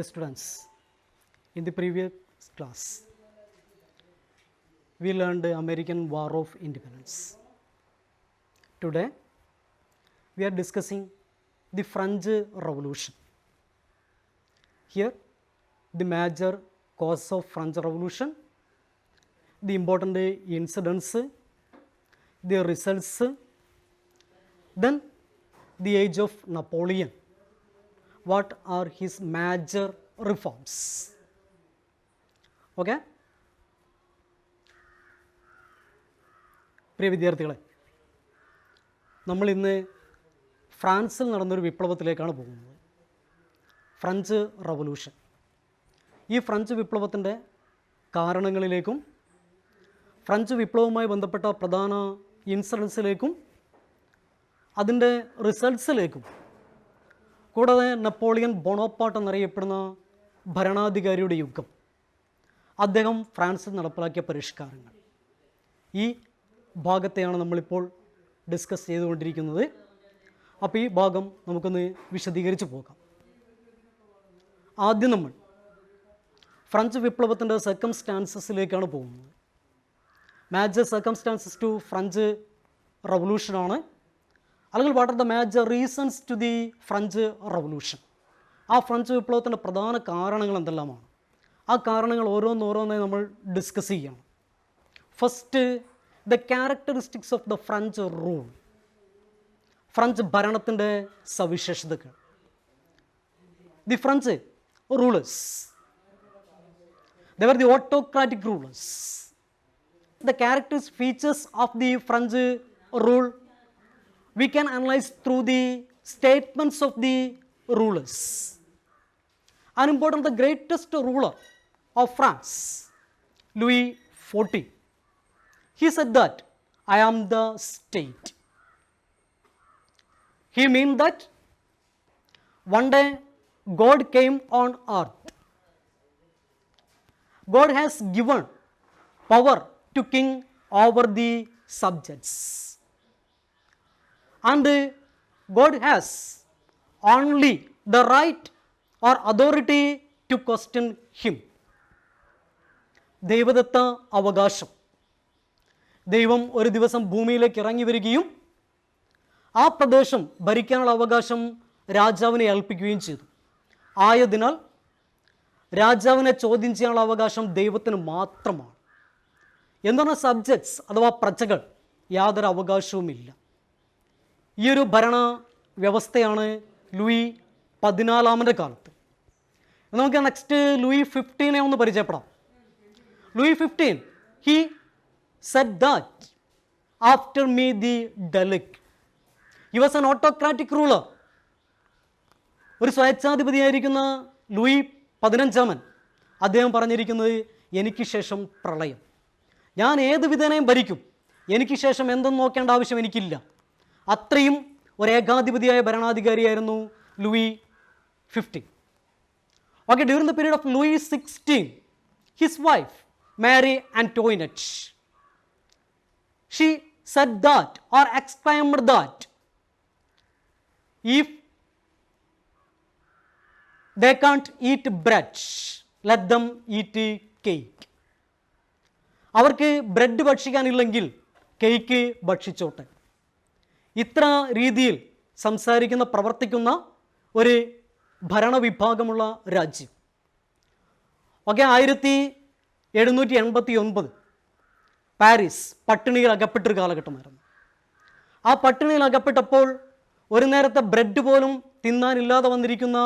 Dear students, in the previous class, we learned the American War of Independence. Today, we are discussing the French Revolution. Here, the major cause of French Revolution, the important incidents, the results, then the age of Napoleon. What are his major reforms? Okay? പ്രിയ വിദ്യാർത്ഥികളെ, നമ്മൾ ഇന്ന് ഫ്രാൻസിൽ നടന്നൊരു വിപ്ലവത്തിലേക്കാണ് പോകുന്നത്. French revolution. ഈ French വിപ്ലവത്തിൻ്റെ കാരണങ്ങളിലേക്കും French വിപ്ലവവുമായി ബന്ധപ്പെട്ട പ്രധാന ഇൻസിഡൻസിലേക്കും അതിൻ്റെ റിസൾട്ട്സിലേക്കും കൂടാതെ നെപ്പോളിയൻ ബോണോപ്പാർട്ട് എന്നറിയപ്പെടുന്ന ഭരണാധികാരിയുടെ യുഗം, അദ്ദേഹം ഫ്രാൻസിൽ നടപ്പിലാക്കിയ പരിഷ്കാരങ്ങൾ, ഈ ഭാഗത്തെയാണ് നമ്മളിപ്പോൾ ഡിസ്കസ് ചെയ്തുകൊണ്ടിരിക്കുന്നത്. അപ്പോൾ ഈ ഭാഗം നമുക്കൊന്ന് വിശദീകരിച്ച് പോകാം. ആദ്യം നമ്മൾ ഫ്രഞ്ച് വിപ്ലവത്തിൻ്റെ സർക്കംസ്റ്റാൻസസിലേക്കാണ് പോകുന്നത്. മേജർ സർക്കംസ്റ്റാൻസസ് ടു ഫ്രഞ്ച് റവല്യൂഷനാണ്, അല്ലെങ്കിൽ what are the major reasons to the French revolution. ആ ഫ്രഞ്ച് വിപ്ലവത്തിൻ്റെ പ്രധാന കാരണങ്ങൾ എന്തെല്ലാമാണ്, ആ കാരണങ്ങൾ ഓരോന്നോരോന്നായി നമ്മൾ ഡിസ്കസ് ചെയ്യണം. First, the characteristics of the French rule. French ഭരണത്തിൻ്റെ സവിശേഷതകൾ. The French rulers, they were the autocratic rulers. The characters features of the French rule we can analyze through the statements of the rulers. Unimportant, the greatest ruler of France, Louis XIV, he said that I am the state. He meant that one day God came on earth. God has given power to king over the subjects, and God has only the right or authority to question him. ദൈവദത്ത അവകാശം. ദൈവം ഒരു ദിവസം ഭൂമിയിലേക്ക് ഇറങ്ങി വരികയും ആ പ്രദേശം ഭരിക്കാനുള്ള അവകാശം രാജാവിനെ ഏൽപ്പിക്കുകയും ചെയ്തു. ആയതിനാൽ രാജാവിനെ ചോദ്യം ചെയ്യാനുള്ള അവകാശം ദൈവത്തിന് മാത്രമാണ്. എന്താണ് സബ്ജക്ട്സ് അഥവാ പ്രജകൾ യാതൊരു അവകാശവുമില്ല. ഈ ഒരു ഭരണ വ്യവസ്ഥയാണ് ലൂയി 14 കാലത്ത്. നമുക്ക് നെക്സ്റ്റ് ലൂയി 15 ഒന്ന് പരിചയപ്പെടാം. Louis 15, he said that after me the Delic. He was an autocratic ruler. ഒരു സ്വേച്ഛാധിപതിയായിരിക്കുന്ന ലൂയി 15 അദ്ദേഹം പറഞ്ഞിരിക്കുന്നത്, എനിക്ക് ശേഷം പ്രളയം, ഞാൻ ഏത് വിധേനയും ഭരിക്കും, എനിക്ക് ശേഷം എന്തെന്ന് നോക്കേണ്ട ആവശ്യം എനിക്കില്ല. അത്രയും ഒരു ഏകാധിപതിയായ ഭരണാധികാരിയായിരുന്നു Louis 15. Okay, during the period of Louis 16, his wife Marie Antoinette, she said that or exclaimed that if they can't eat bread, let them eat cake. അവർക്ക് ബ്രെഡ് ഭക്ഷിക്കാനില്ലെങ്കിൽ കേക്ക് ഭക്ഷിച്ചോട്ടെ. ഇത്ര രീതിയിൽ സംസാരിക്കുന്ന പ്രവർത്തിക്കുന്ന ഒരു ഭരണവിഭാഗമുള്ള രാജ്യം. ഓക്കെ, 1789 പാരീസ് പട്ടിണിയിൽ അകപ്പെട്ടൊരു കാലഘട്ടമായിരുന്നു. ആ പട്ടിണിയിൽ അകപ്പെട്ടപ്പോൾ ഒരു നേരത്തെ ബ്രെഡ് പോലും തിന്നാനില്ലാതെ വന്നിരിക്കുന്ന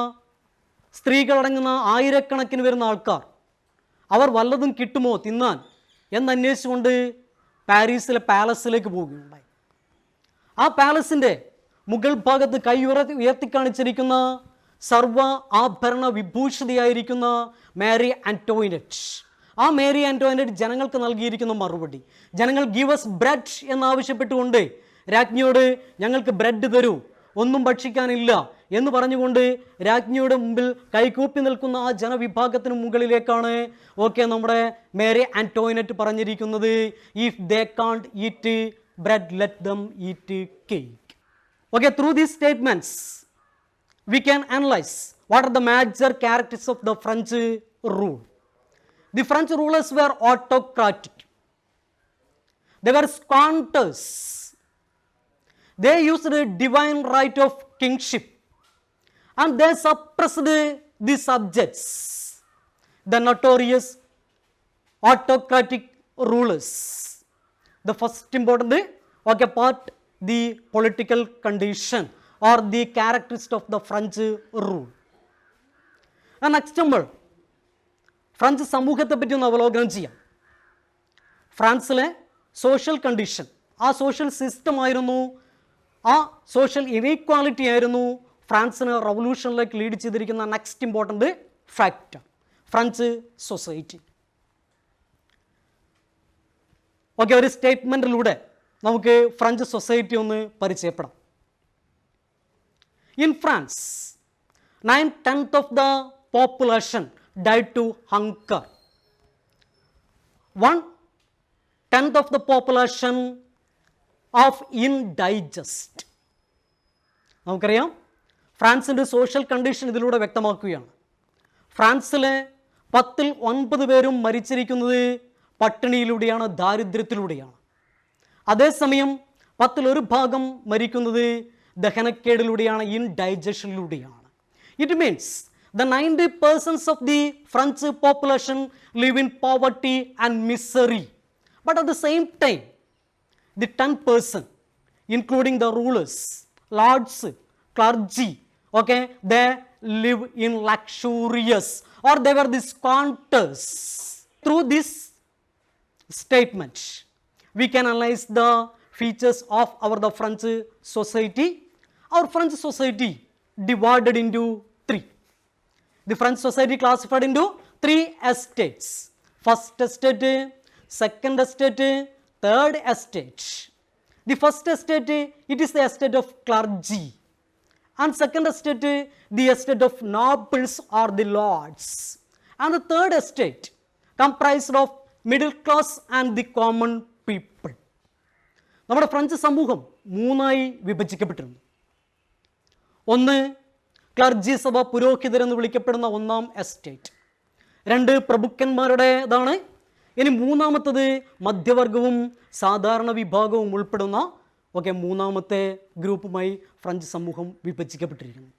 സ്ത്രീകളടങ്ങുന്ന ആയിരക്കണക്കിന് വരുന്ന ആൾക്കാർ, അവർ വല്ലതും കിട്ടുമോ തിന്നാൻ എന്നന്വേഷിച്ചുകൊണ്ട് പാരീസിലെ പാലസിലേക്ക് പോവുകയുണ്ടായി. ആ പാലസിൻ്റെ മുകൾ ഭാഗത്ത് കൈ ഉയർത്തിക്കാണിച്ചിരിക്കുന്ന സർവ ആഭരണ വിഭൂഷിതയായിരിക്കുന്ന മാരി ആന്റോയിനറ്റ്. ആ മാരി ആന്റോയിനറ്റ് ജനങ്ങൾക്ക് നൽകിയിരിക്കുന്ന മറുപടി, ജനങ്ങൾ ഗീവ് us ബ്രെഡ് എന്നാവശ്യപ്പെട്ടുകൊണ്ട് രാജ്ഞിയോട് ഞങ്ങൾക്ക് ബ്രെഡ് തരൂ, ഒന്നും ഭക്ഷിക്കാനില്ല എന്ന് പറഞ്ഞുകൊണ്ട് രാജ്ഞിയുടെ മുമ്പിൽ കൈകൂപ്പി നിൽക്കുന്ന ആ ജനവിഭാഗത്തിന് മുകളിലേക്കാണ് നമ്മുടെ മാരി ആന്റോയിനറ്റ് പറഞ്ഞിരിക്കുന്നത്, if they can't eat bread let them eat cake. Through these statements we can analyze What are the major characteristics of the French rule? The French rulers were autocratic. They were squatters. They used the divine right of kingship and they suppressed the subjects, the notorious autocratic rulers. The first important part, the political condition or the characteristic of the French rule. And next നമ്മൾ French സമൂഹത്തെ പറ്റി ഒന്ന് അവലോകനം ചെയ്യാം. ഫ്രാൻസിലെ social condition, ആ social system ആയിരുന്നു, ആ സോഷ്യൽ ഇനീക്വാളിറ്റി ആയിരുന്നു ഫ്രാൻസിന് റവല്യൂഷനിലേക്ക് ലീഡ് ചെയ്തിരിക്കുന്ന next important factor, French society. Okay, ഒരു സ്റ്റേറ്റ്മെൻറ്റിലൂടെ നമുക്ക് ഫ്രഞ്ച് സൊസൈറ്റി ഒന്ന് പരിചയപ്പെടാം. In France 9/10 of the population died to hunger. 1/10 of the population of indigest. നമുക്കറിയാം ഫ്രാൻസിൻ്റെ സോഷ്യൽ കണ്ടീഷൻ ഇതിലൂടെ വ്യക്തമാക്കുകയാണ്. ഫ്രാൻസിലെ 10ൽ 9 പേരും മരിച്ചിരിക്കുന്നത് പട്ടിണിയിലൂടെയാണ്, ദാരിദ്ര്യത്തിലൂടെയാണ്. അതേസമയം 10ൽ 1 ഭാഗം മരിക്കുന്നത് ദഹനക്കേടിലൂടെയാണ്, ഇൻഡൈജഷനിലൂടെയാണ്. It means the 90% of the French population live in poverty and misery. But at the same time, the 10%, including the rulers, lords, clergy, okay, they live in luxurious, or they were the squatters. Through this statement, we can analyze the features of the French society. Our French society divided into 3. The French society classified into 3 estates. First estate, second estate, third estate. The first estate, it is the estate of clergy. And second estate, the estate of nobles or the lords. And the third estate comprised of middle class and the common people. നമ്മുടെ French സമൂഹം 3ആയി വിഭജിക്കപ്പെട്ടിരുന്നു. ഒന്ന്, clergy സഭ, പുരോഹിതരെന്ന് വിളിക്കപ്പെടുന്ന 1ാം estate. 2 പ്രഭുക്കന്മാരുടേതാണ്. ഇനി 3ാമത്തത് മധ്യവർഗവും സാധാരണ വിഭാഗവും ഉൾപ്പെടുന്ന 3ാമത്തെ ഗ്രൂപ്പുമായി ഫ്രഞ്ച് സമൂഹം വിഭജിക്കപ്പെട്ടിരിക്കുന്നു.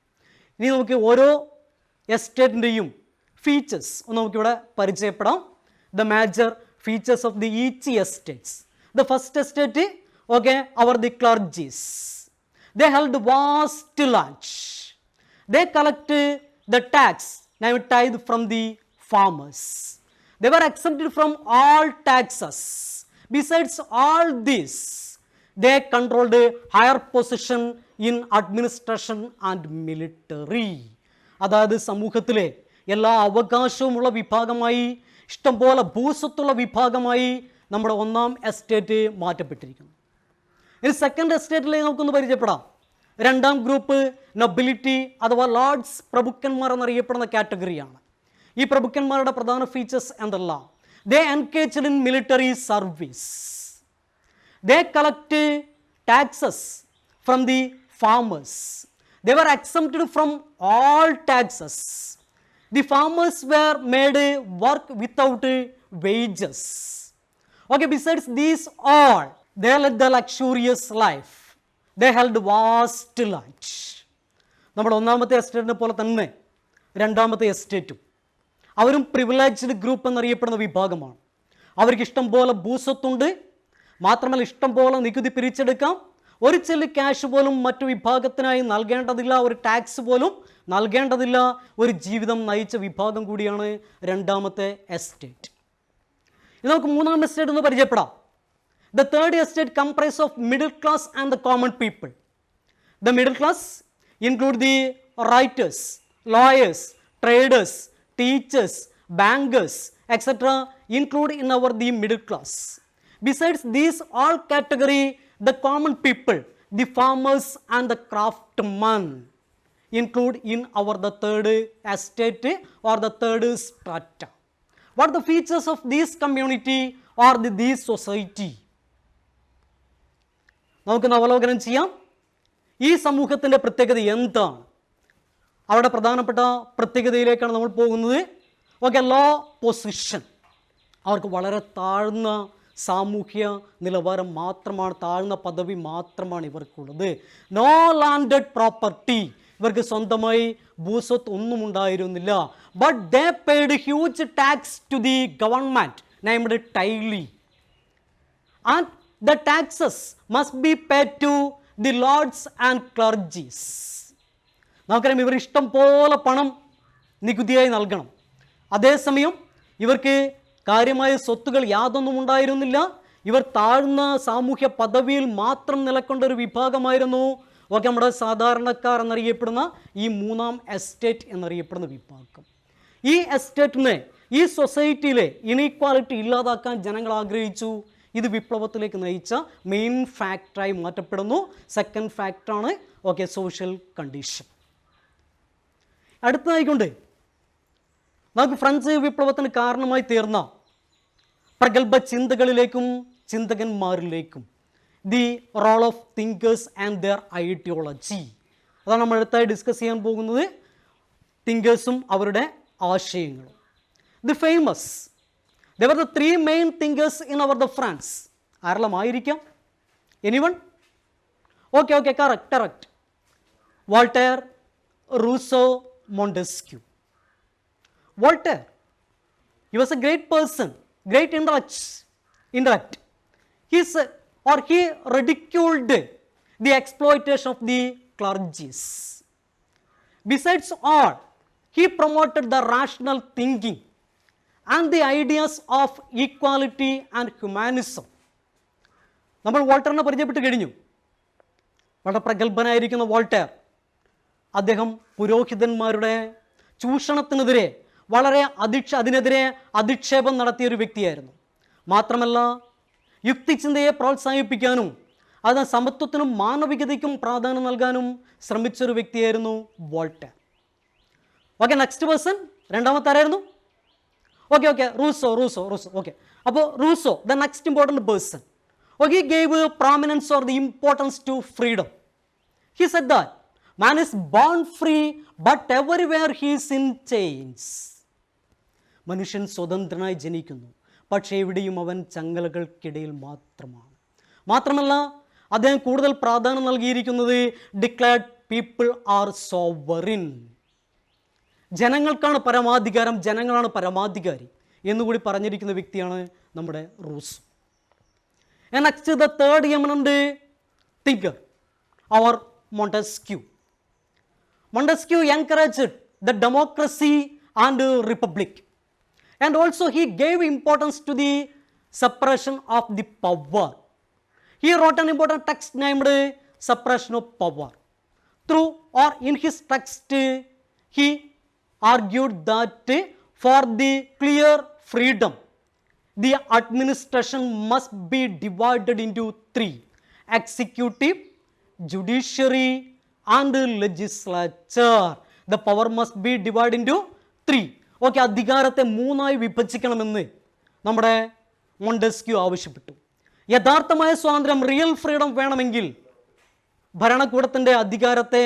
ഇനി നമുക്ക് ഓരോ എസ്റ്റേറ്റിൻ്റെയും ഫീച്ചേഴ്സ് ഒന്ന് നമുക്കിവിടെ പരിചയപ്പെടാം. The major features of the each estates. The first estate, the clergies. They held vast land. They collect the tax, now tithe from the farmers. They were exempted from all taxes. Besides all this, they controlled a higher position in administration and military. അതായത് സമൂഹത്തിലെ എല്ലാ അവകാശവുമുള്ള വിഭാഗമായി, ഇഷ്ടംപോലെ ഭൂസ്വത്തുള്ള വിഭാഗമായി നമ്മുടെ 1ാം estate മാറ്റപ്പെട്ടിരിക്കുന്നു. ഇനി second എസ്റ്റേറ്റിലേക്ക് നമുക്കൊന്ന് പരിചയപ്പെടാം. 2ാം ഗ്രൂപ്പ് നൊബിലിറ്റി അഥവാ ലോർഡ്സ്, പ്രഭുക്കന്മാർ എന്നറിയപ്പെടുന്ന കാറ്റഗറിയാണ്. ഈ പ്രഭുക്കന്മാരുടെ പ്രധാന ഫീച്ചേഴ്സ് എന്തെല്ലാം? They engaged in military service. They collect taxes from the farmers. They were exempted from all taxes. The farmers were made work without wages. Besides these all, they led the luxurious life. They held vast land. നമ്മുടെ 1ാമത്തെ എസ്റ്റേറ്റിനെ പോലെ തന്നെ 2ാമത്തെ എസ്റ്റേറ്റും അവരും privileged group എന്നറിയപ്പെടുന്ന വിഭാഗമാണ്. അവർക്ക് ഇഷ്ടം പോലെ ഭൂസ്വത്തുണ്ട്. മാത്രമല്ല ഇഷ്ടം പോലെ നികുതി പിരിച്ചെടുക്കാം. ഒരു ചെല്ലി ക്യാഷ് പോലും മറ്റു വിഭാഗത്തിനായി നൽകേണ്ടതില്ല, ഒരു ടാക്സ് പോലും നൽകേണ്ടതില്ല. ഒരു ജീവിതം നയിച്ച വിഭാഗം കൂടിയാണ് 2ാമത്തെ എസ്റ്റേറ്റ്. ഇനി നമുക്ക് 3ാം എസ്റ്റേറ്റ് ഒന്ന് പരിചയപ്പെടാം. The third estate comprises of middle class and the common people. The middle class include the writers, lawyers, traders, teachers, bankers, etc. include in the middle class. Besides these all category, the common people, the farmers and the craftsmen include in the third estate or the third strata. What are the features of this community or this society? നമുക്ക് അവലോകനം ചെയ്യാം. ഈ സമൂഹത്തിൻ്റെ പ്രത്യേകത എന്താണ്? അവരുടെ പ്രധാനപ്പെട്ട പ്രത്യേകതയിലേക്കാണ് നമ്മൾ പോകുന്നത്. Okay, low position. അവർക്ക് വളരെ താഴ്ന്ന സാമൂഹ്യ നിലവാരം മാത്രമാണ്, താഴ്ന്ന പദവി മാത്രമാണ് ഇവർക്കുള്ളത്. നോ ലാൻഡഡ് പ്രോപ്പർട്ടി, ഇവർക്ക് സ്വന്തമായി ഭൂസ്വത്ത് ഒന്നും ഉണ്ടായിരുന്നില്ല. But they paid huge tax to the government named tithe, and the taxes must be paid to the lords and clergies. നമുക്കറിയാം, ഇവർ ഇഷ്ടം പോലെ പണം നികുതിയായി നൽകണം. അതേസമയം ഇവർക്ക് കാര്യമായ സ്വത്തുകൾ യാതൊന്നും ഉണ്ടായിരുന്നില്ല. ഇവർ താഴ്ന്ന സാമൂഹ്യ പദവിയിൽ മാത്രം നിലകൊണ്ട ഒരു വിഭാഗമായിരുന്നു. ഓക്കെ, നമ്മുടെ സാധാരണക്കാർ എന്നറിയപ്പെടുന്ന ഈ മൂന്നാം എസ്റ്റേറ്റ് എന്നറിയപ്പെടുന്ന വിഭാഗം. ഈ എസ്റ്റേറ്റിനെ, ഈ സൊസൈറ്റിയിലെ ഇനീക്വാലിറ്റി ഇല്ലാതാക്കാൻ ജനങ്ങൾ ആഗ്രഹിച്ചു. ഇത് വിപ്ലവത്തിലേക്ക് നയിച്ച മെയിൻ ഫാക്ടറായി മാറ്റപ്പെടുന്നു. സെക്കൻഡ് ഫാക്ടറാണ് ഓക്കെ സോഷ്യൽ കണ്ടീഷൻ. അടുത്തതായിക്കൊണ്ട് നമുക്ക് ഫ്രഞ്ച് വിപ്ലവത്തിന് കാരണമായി തീർന്ന പ്രഗത്ഭ ചിന്തകളിലേക്കും ചിന്തകന്മാരിലേക്കും, the role of thinkers and their ideology, അതാണ് നമ്മൾ അടുത്തായി ഡിസ്കസ് ചെയ്യാൻ പോകുന്നത്. തിങ്കേഴ്സും അവരുടെ ആശയങ്ങളും. The famous, they were the 3 main thinkers in our the France. ആരെല്ലാം ആയിരിക്കാം? Anyone? Okay okay, correct. Voltaire, Rousseau, Montesquieu. Voltaire, he was a great person, great intellect. He ridiculed the exploitation of the clergies. Besides all, he promoted the rational thinking and the ideas of equality and humanism. നമ്മൾ വോൾട്ടറിനെ പരിചയപ്പെട്ട് കഴിഞ്ഞു. വളരെ പ്രഗത്ഭനായിരിക്കുന്ന Voltaire, അദ്ദേഹം പുരോഹിതന്മാരുടെ ചൂഷണത്തിനെതിരെ അതിനെതിരെ അധിക്ഷേപം നടത്തിയൊരു വ്യക്തിയായിരുന്നു. മാത്രമല്ല, യുക്തിചിന്തയെ പ്രോത്സാഹിപ്പിക്കാനും അത് സമത്വത്തിനും മാനവികതയ്ക്കും പ്രാധാന്യം നൽകാനും ശ്രമിച്ചൊരു വ്യക്തിയായിരുന്നു വോൾട്ടയർ. ഓക്കെ, നെക്സ്റ്റ് പേഴ്സൺ, രണ്ടാമത്തെ ആരായിരുന്നു? Okay, Rousseau. ഓക്കെ, അപ്പോൾ Rousseau, the next important person. Okay, he gave prominence or the importance to freedom. He said that man is born free, but everywhere he is in chains. മനുഷ്യൻ സ്വതന്ത്രനായി ജനിക്കുന്നു, പക്ഷേ എവിടെയും അവൻ ചങ്ങലകൾക്കിടയിൽ മാത്രമല്ല, അദ്ദേഹം കൂടുതൽ പ്രാധാന്യം നൽകിയിരിക്കുന്നത് ഡിക്ലെയർഡ് പീപ്പിൾ ആർ സോവറിൻ, ജനങ്ങൾക്കാണ് പരമാധികാരം, ജനങ്ങളാണ് പരമാധികാരി എന്നുകൂടി പറഞ്ഞിരിക്കുന്ന വ്യക്തിയാണ് നമ്മുടെ Rousseau. Next, the third eminent thinker, അവർ Montesquieu. Montesquieu encouraged the democracy and republic, and also he gave importance to the separation of the power. He wrote an important text named Separation of Power. Through or in his text, he argued that for the clear freedom, the administration must be divided into 3: executive, judiciary, and legislature. The power must be divided into 3. Okay, അധികാരത്തെ 3ആയി വിഭജിക്കണമെന്ന് നമ്മുടെ Montesquieu ആവശ്യപ്പെട്ടു. യഥാർത്ഥമായ സ്വാതന്ത്ര്യം, real freedom വേണമെങ്കിൽ ഭരണകൂടത്തിൻ്റെ അധികാരത്തെ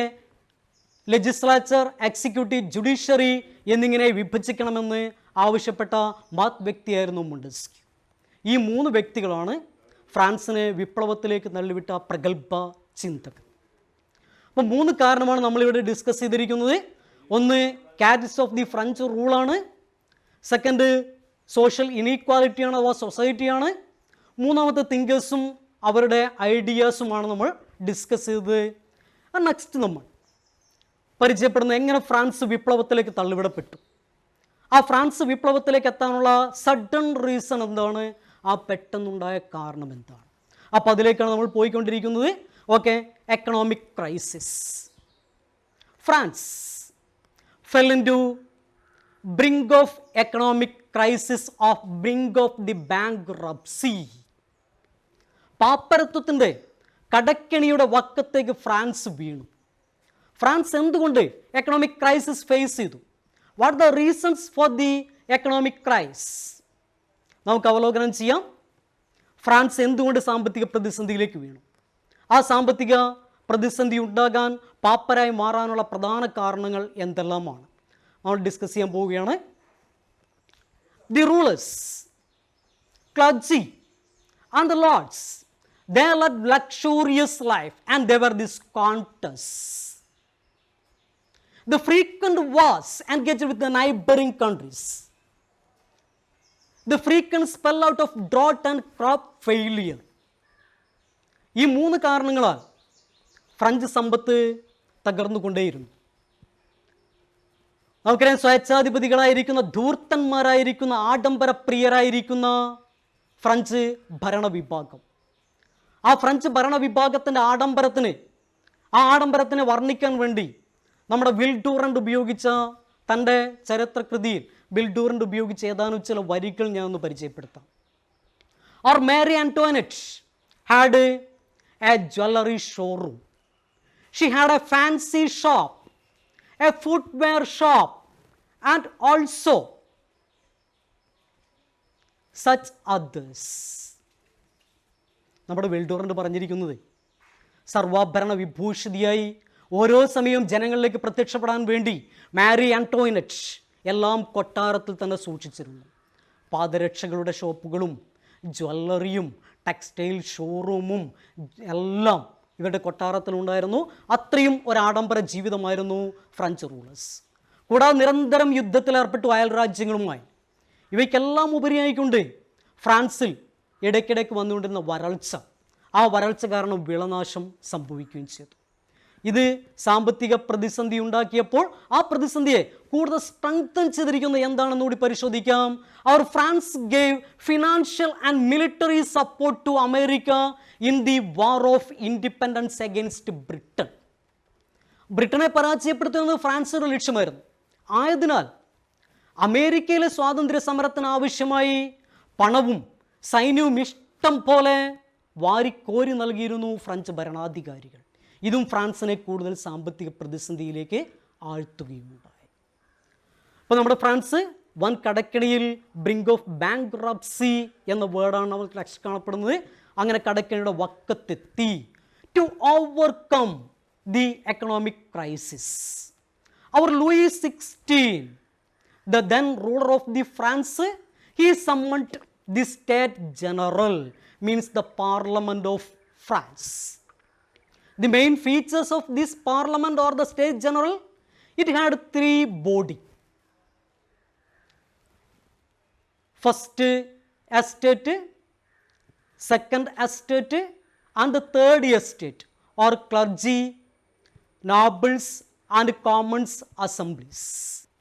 legislature, executive, judiciary എന്നിങ്ങനെ വിഭജിക്കണമെന്ന് ആവശ്യപ്പെട്ട വ്യക്തിയായിരുന്നു മോണ്ടസ്ക്യൂ. ഈ 3 വ്യക്തികളാണ് ഫ്രാൻസിനെ വിപ്ലവത്തിലേക്ക് തള്ളിവിട്ട പ്രഗത്ഭ ചിന്തകർ. അപ്പോൾ 3 കാരണമാണ് നമ്മളിവിടെ ഡിസ്കസ് ചെയ്തിരിക്കുന്നത്. ഒന്ന്, കാറ്റസ് ഓഫ് ദി ഫ്രഞ്ച് റൂളാണ്. സെക്കൻഡ്, സോഷ്യൽ ഇനീക്വാലിറ്റിയാണ് അഥവാ സൊസൈറ്റിയാണ്. മൂന്നാമത്തെ തിങ്കേഴ്സും അവരുടെ ഐഡിയാസുമാണ് നമ്മൾ ഡിസ്കസ് ചെയ്തത്. നെക്സ്റ്റ് നമ്മൾ പരിചയപ്പെടുന്നത് എങ്ങനെ ഫ്രാൻസ് വിപ്ലവത്തിലേക്ക് തള്ളിവിടപ്പെട്ടു, ആ ഫ്രാൻസ് വിപ്ലവത്തിലേക്ക് എത്താനുള്ള സഡൻ റീസൺ എന്താണ്, ആ പെട്ടെന്നുണ്ടായ കാരണം എന്താണ്. അപ്പോൾ അതിലേക്കാണ് നമ്മൾ പോയിക്കൊണ്ടിരിക്കുന്നത്. Okay, economic crisis. France fell into brink of economic crisis, of brink of the bankruptcy. പാപ്പരത്വത്തിൻ്റെ കടക്കെണിയുടെ വക്കത്തേക്ക് ഫ്രാൻസ് വീണു. ഫ്രാൻസ് എന്തുകൊണ്ട് എക്കണോമിക് ക്രൈസിസ് ഫേസ് ചെയ്തു? What the reasons for the economic crisis? നമുക്ക് അവലോകനം ചെയ്യാം. ഫ്രാൻസ് എന്തുകൊണ്ട് സാമ്പത്തിക പ്രതിസന്ധിയിലേക്ക് വീണു? ആ സാമ്പത്തിക പ്രതിസന്ധി ഉണ്ടാകാൻ, പാപ്പരായി മാറാനുള്ള പ്രധാന കാരണങ്ങൾ എന്തെല്ലാമാണ് നമ്മൾ ഡിസ്കസ് ചെയ്യാൻ പോവുകയാണ്. The rulers, clergy and the lords, they led luxurious life and they were the squatters. The frequent wars engaged with the neighboring countries, the frequent spell out of drought and crop failure. ഈ 3 കാരണങ്ങളാൽ French സമ്പത്ത് തകർന്നുകൊണ്ടേയിരുന്നു. നമുക്കറിയാം, സ്വേച്ഛാധിപതികളായിരിക്കുന്ന, ധൂർത്തന്മാരായിരിക്കുന്ന, ആഡംബരപ്രിയരായിരിക്കുന്ന French ഭരണവിഭാഗം. ആ French ഭരണവിഭാഗത്തിൻ്റെ ആഡംബരത്തിനെ വർണ്ണിക്കാൻ വേണ്ടി നമ്മുടെ will Durand ഉപയോഗിച്ച തൻ്റെ ചരിത്രകൃതിയിൽ will Durand ഉപയോഗിച്ച ഏതാനും ചില വരികൾ ഞാൻ ഒന്ന് പരിചയപ്പെടുത്താം. Or Mary Antoinette had a jewelry showroom. She had a fancy shop, a footwear shop, and also such others. നമ്മുടെ വിൽഡൂറന്റ് പറഞ്ഞിരിക്കുന്നത്, സർവാഭരണ വിഭൂഷിതയായി ഓരോ സമയവും ജനങ്ങളിലേക്ക് പ്രത്യക്ഷപ്പെടാൻ വേണ്ടി മാരി ആന്റോയിനറ്റ് എല്ലാം കൊട്ടാരത്തിൽ തന്നെ സൂക്ഷിച്ചിരുന്നു. പാദരക്ഷകളുടെ ഷോപ്പുകളും ജ്വല്ലറിയും ടെക്സ്റ്റൈൽ ഷോറൂമും എല്ലാം ഇവരുടെ കൊട്ടാരത്തിലുണ്ടായിരുന്നു. അത്രയും ഒരാഡംബര ജീവിതമായിരുന്നു ഫ്രഞ്ച് റൂളേഴ്സ്. കൂടാതെ നിരന്തരം യുദ്ധത്തിലേർപ്പെട്ടു അയൽ രാജ്യങ്ങളുമായി. ഇവയ്ക്കെല്ലാം ഉപരിയായിക്കൊണ്ട് ഫ്രാൻസിൽ ഇടയ്ക്കിടയ്ക്ക് വന്നുകൊണ്ടിരുന്ന വരൾച്ച, ആ വരൾച്ച കാരണം വിളനാശം സംഭവിക്കുകയും ചെയ്തു. ഇത് സാമ്പത്തിക പ്രതിസന്ധി ഉണ്ടാക്കിയപ്പോൾ ആ പ്രതിസന്ധിയെ കൂടുതൽ സ്ട്രെങ്തൻ ചെയ്തിരിക്കുന്നത് എന്താണെന്ന് കൂടി പരിശോധിക്കാം. Our France gave financial and military support to America in the war of independence against Britain. ബ്രിട്ടനെ പരാജയപ്പെടുത്തുന്നത് ഫ്രാൻസിന്റെ ലക്ഷ്യമായിരുന്നു. ആയതിനാൽ അമേരിക്കയിലെ സ്വാതന്ത്ര്യ സമരത്തിന് ആവശ്യമായി പണവും സൈന്യവും ഇഷ്ടം പോലെ വാരിക്കോരി നൽകിയിരുന്നു ഫ്രഞ്ച് ഭരണാധികാരികൾ. ഇതും ഫ്രാൻസിനെ കൂടുതൽ സാമ്പത്തിക പ്രതിസന്ധിയിലേക്ക് ആഴ്ത്തുകയുണ്ടായി. അപ്പോൾ നമ്മുടെ ഫ്രാൻസ് വൻ കടക്കെണിയിൽ, ബ്രിങ്ക് ഓഫ് ബാങ്ക്രപ്സി എന്ന വേർഡാണ് നമുക്ക് കാണപ്പെടുന്നത്. അങ്ങനെ കടക്കെണിയുടെ വക്കത്തെത്തി. To overcome the economic crisis, our Louis 16, the then ruler of the France, he summoned the State General, means the Parliament of France. The main features of this Parliament or the State General, it had 3 bodies. First estate, second estate, and the third estate, or clergy, nobles, and commons assemblies.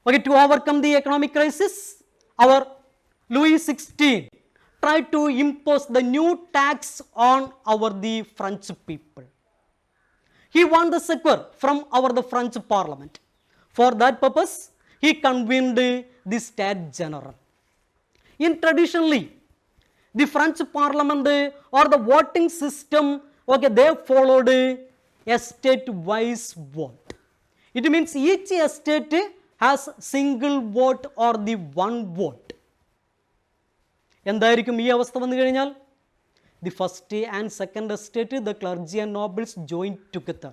Okay, to overcome the economic crisis, our Louis XVI tried to impose the new tax on the French people. He won the succor from the French Parliament. For that purpose, he convened the State General. In traditionally, the French Parliament or the voting system, okay, they followed a state-wise vote. It means each estate has single vote or the one vote. എന്തായിരിക്കും ഈ അവസ്ഥ വന്നു കഴിഞ്ഞാൽ? The first and second estate, the clergy and nobles join together.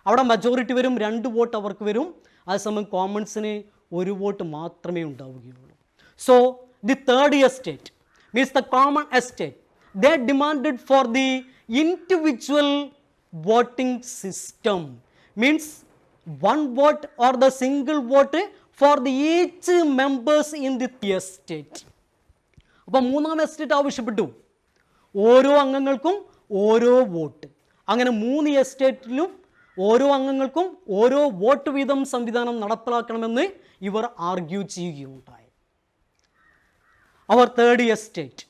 അവിടെ majority വരും, 2 vote അവർക്ക് വരും. അതേസമയം കോമൺസിന് 1 വോട്ട് മാത്രമേ ഉണ്ടാവുകയുള്ളൂ. So the third estate means the common estate, they demanded for the individual voting system, means 1 vote or the single vote for the each members in the estate. അപ്പോൾ 3-ാം estate ആവശ്യപ്പെട്ടു ഓരോ അംഗങ്ങൾക്കും ഓരോ വോട്ട്. അങ്ങനെ 3 എസ്റ്റേറ്റിലും ഓരോ അംഗങ്ങൾക്കും ഓരോ വോട്ട് വീതം സംവിധാനം നടപ്പിലാക്കണമെന്ന് ഇവർ ആർഗ്യൂ ചെയ്യുകയുണ്ടായി. Our third estate,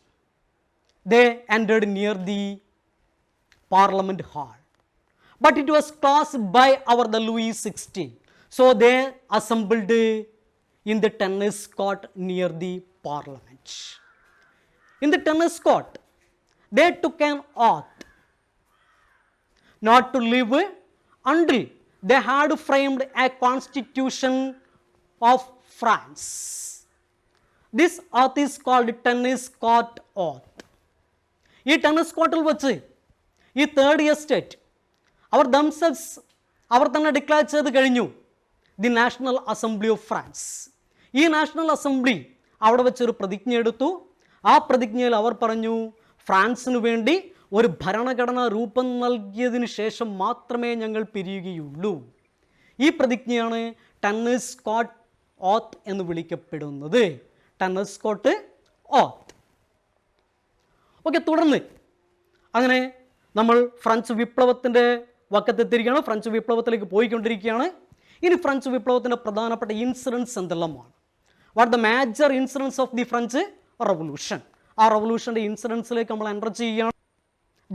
they entered near the Parliament Hall, but it was closed by the Louis XVI. So they assembled in the tennis court near the Parliament. In the tennis court, they took an oath not to live until they had framed a constitution of France. This oath is called tennis court oath. ഈ tennis കോർട്ടിൽ വെച്ച് ഈ third estate അവർ തന്നെ declare ചെയ്ത് കഴിഞ്ഞു the national assembly of France. ഈ national assembly അവിടെ വെച്ചൊരു പ്രതിജ്ഞ എടുത്തു. ആ പ്രതിജ്ഞയിൽ അവർ പറഞ്ഞു, ഫ്രാൻസിനു വേണ്ടി ഒരു ഭരണഘടന രൂപം നൽകിയതിന് ശേഷം മാത്രമേ ഞങ്ങൾ പിരിയുകയുള്ളൂ. ഈ പ്രതിജ്ഞയാണ് ടെന്നേഴ്സ് കോട്ട് ഓത്ത് എന്ന് വിളിക്കപ്പെടുന്നത്. ടെന്നേഴ്സ് കോട്ട് ഓത്ത്. ഓക്കെ, തുടർന്ന് അങ്ങനെ നമ്മൾ ഫ്രഞ്ച് വിപ്ലവത്തിൻ്റെ വക്കത്തെത്തിരിക്കുകയാണ്. ഫ്രഞ്ച് വിപ്ലവത്തിലേക്ക് പോയിക്കൊണ്ടിരിക്കുകയാണ്. ഇനി ഫ്രഞ്ച് വിപ്ലവത്തിൻ്റെ പ്രധാനപ്പെട്ട ഇൻസിഡൻസ് എന്തെല്ലാമാണ്? What the major incidents of the French revolution. ആ റവല്യൂഷൻ്റെ ഇൻസിഡൻസിലേക്ക് നമ്മൾ എൻ്റർ ചെയ്യുകയാണ്.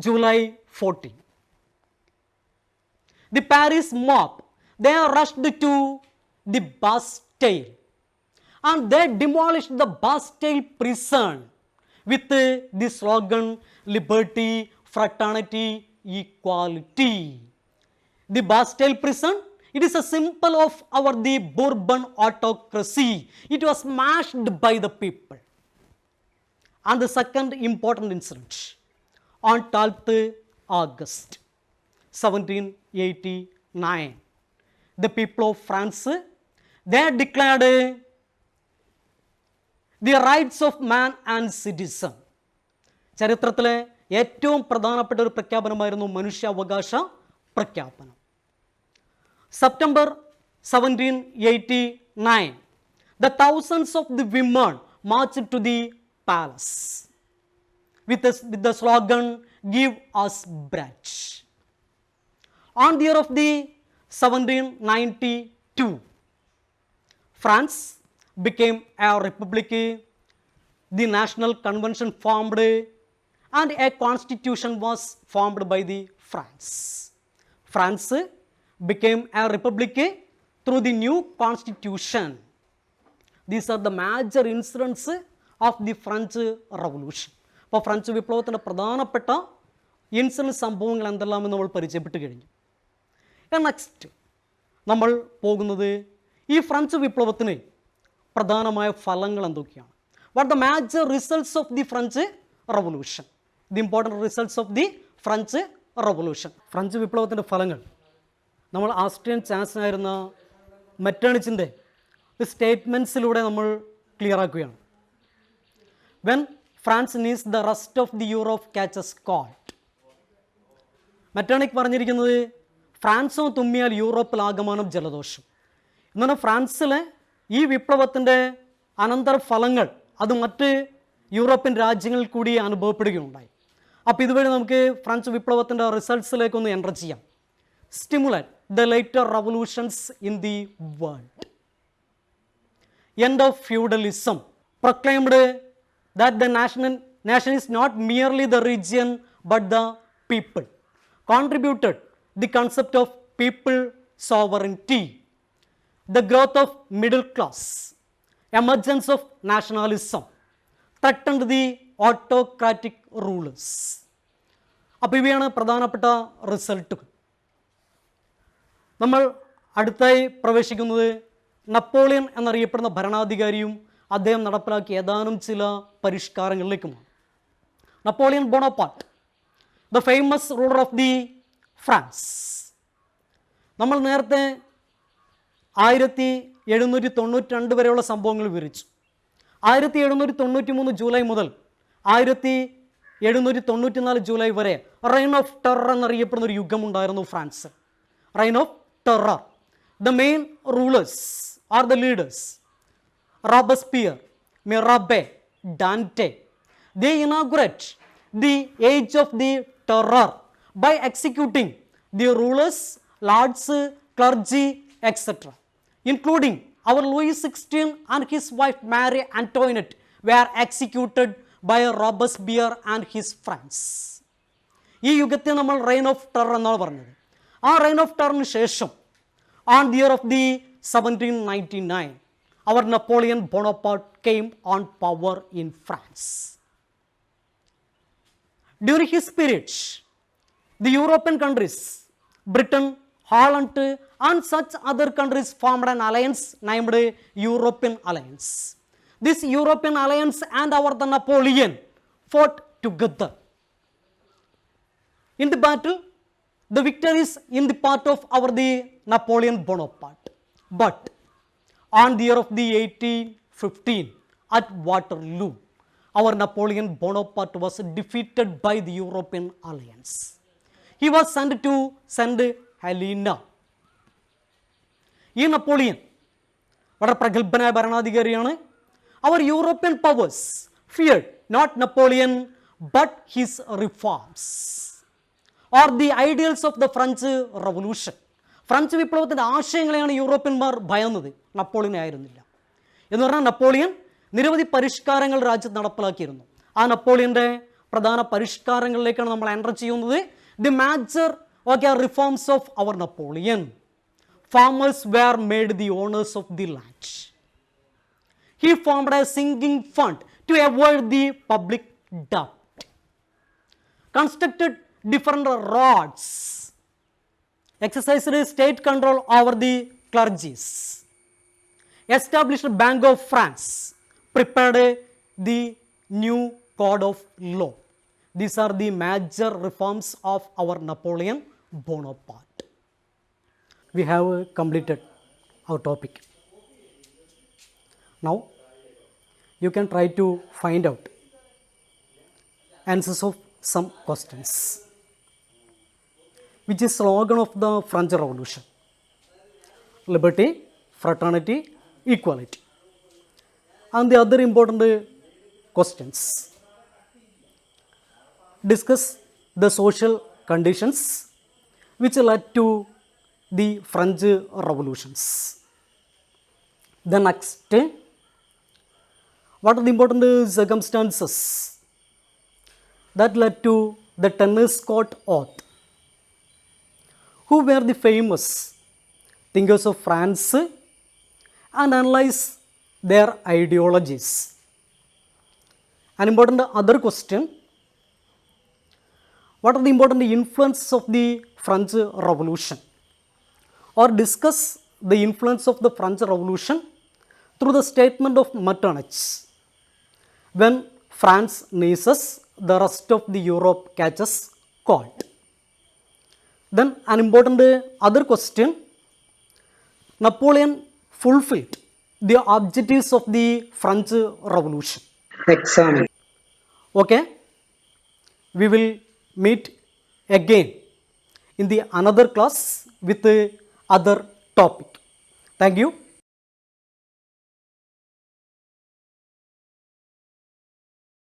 July 14. The Paris mob, they rushed to the Bastille and they demolished the Bastille prison with the slogan liberty, fraternity, equality. The Bastille prison, it is a symbol of the Bourbon autocracy. It was smashed by the people. And the second important incident, on 12th August 1789, the people of France, they declared the rights of man and citizen. ചരിത്രത്തിലെ ഏറ്റവും പ്രധാനപ്പെട്ട ഒരു പ്രഖ്യാപനമായിരുന്നു മനുഷ്യാവകാശ പ്രഖ്യാപനം. September 1789, the thousands of the women marched to the palace with the slogan, give us bread. On the year of the 1792, France became a republic. The national convention formed and a constitution was formed by the France. France became a republic through the new constitution. These are the major incidents of the French Revolution. അപ്പോൾ French വിപ്ലവത്തിൻ്റെ പ്രധാനപ്പെട്ട incidents സംഭവങ്ങൾ എന്തെല്ലാമെന്ന് നമ്മൾ പരിചയപ്പെട്ട് കഴിഞ്ഞു. Next നമ്മൾ പോകുന്നത് ഈ ഫ്രഞ്ച് വിപ്ലവത്തിന് പ്രധാനമായ ഫലങ്ങൾ എന്തൊക്കെയാണ്? What the major results of the French revolution. The important results of the French revolution. French വിപ്ലവത്തിൻ്റെ ഫലങ്ങൾ നമ്മൾ ആസ്ട്രിയൻ ചാൻസലറായിരുന്ന മെറ്റേണിച്ചിൻ്റെ സ്റ്റേറ്റ്മെൻറ്റ്സിലൂടെ നമ്മൾ ക്ലിയർ ആക്കുകയാണ്. When France sneezes the rest of the Europe catches cold. Metternich പറഞ്ഞിരിക്കുന്നത് ഫ്രാൻസോ തുമ്മിയാൽ യൂറോപ്പിൽ ആകമാനം ജലദോഷം. എന്നാൽ ഫ്രാൻസിലെ ഈ വിപ്ലവത്തിൻ്റെ അനന്തരഫലങ്ങൾ അത് മറ്റ് യൂറോപ്യൻ രാജ്യങ്ങളിൽ കൂടി അനുഭവപ്പെടുകയുണ്ടായി. അപ്പോൾ ഇതുവഴി നമുക്ക് ഫ്രഞ്ച് വിപ്ലവത്തിൻ്റെ റിസൾട്ട്സിലേക്കൊന്ന് എൻ്റർ ചെയ്യാം. Stimulate the later revolutions in the world. End of feudalism. Proclaimed that the nation is not merely the region but the people. Contributed the concept of people sovereignty. The growth of middle class. Emergence of nationalism. Threatened the autocratic rulers. അപ്പോൾ ഇവയാണ് പ്രധാനപ്പെട്ട റിസൾട്ടുകൾ. നമ്മൾ അടുത്തായി പ്രവേശിക്കുന്നത് Napoleon എന്നറിയപ്പെടുന്ന ഭരണാധികാരിയും അദ്ദേഹം നടപ്പിലാക്കിയ ഏതാനും ചില പരിഷ്കാരങ്ങളിലേക്കുമാണ്. Napoleon Bonaparte, the famous ruler of the France. നമ്മൾ നേരത്തെ 1792 വരെയുള്ള സംഭവങ്ങൾ വിവരിച്ചു. 1793 ജൂലൈ മുതൽ 1794 ജൂലൈ വരെ റെയിൻ ഓഫ് ടെറർ എന്നറിയപ്പെടുന്ന ഒരു യുഗമുണ്ടായിരുന്നു France. Reign of terror. The main rulers are the leaders, Robespierre, Mirabeau, Dante. They inaugurate the age of the terror by executing the rulers, lords, clergy, etc., including our Louis XVI and his wife Marie Antoinette were executed by Robespierre and his friends. ഈ യുഗത്തെ നമ്മൾ rain of terror എന്നാണ് പറഞ്ഞത്. ആ reign of ടെററിന് ശേഷം on the year of the 1799, our Napoleon Bonaparte came on power in France. During his period, the European countries, Britain, Holland, and such other countries formed an alliance named European Alliance. This European Alliance and the Napoleon fought together. In the battle, the victory is in the part of the Napoleon Bonaparte. But on the year of the 1815 at Waterloo, our Napoleon Bonaparte was defeated by the European alliance. He was sent to St. Helena. ഈ Napoleon വളരെ പ്രഗത്ഭനായ ഭരണാധികാരിയാണ്. Our European powers feared not Napoleon but his reforms or the ideals of the French revolution. French വിപ്ലവത്തിൻ്റെ ആശയങ്ങളെയാണ് യൂറോപ്യന്മാർ ഭയന്നത്, നെപ്പോളിയനെ ആയിരുന്നില്ല. എന്ന് പറഞ്ഞാൽ Napoleon നിരവധി പരിഷ്കാരങ്ങൾ രാജ്യത്ത് നടപ്പിലാക്കിയിരുന്നു. ആ നെപ്പോളിയൻ്റെ പ്രധാന പരിഷ്കാരങ്ങളിലേക്കാണ് നമ്മൾ എൻ്റർ ചെയ്യുന്നത്. ദി മേജർ റിഫോംസ് ഓഫ് അവർ Napoleon. Farmers were made the owners of the land. He formed a sinking fund to avoid the public debt. Constructed different roads. Exercised state control over the clergies. Established Bank of France. Prepared the new code of law. These are the major reforms of our Napoleon Bonaparte. We have completed our topic. Now you can try to find out answers of some questions. Which is slogan of the French Revolution? Liberty, fraternity, equality. And the other important questions. Discuss the social conditions which led to the French revolutions. The next, what are the important circumstances that led to the Tennis Court Oath? Who were the famous thinkers of France, and analyze their ideologies? An important other question, what are the important influences of the French Revolution? Or discuss the influence of the French Revolution through the statement of Metternich. When France sneezes, the rest of the Europe catches cold. Then an important other question, Napoleon fulfilled the objectives of the French Revolution. Exam. Okay, we will meet again in the another class with other topic. Thank you.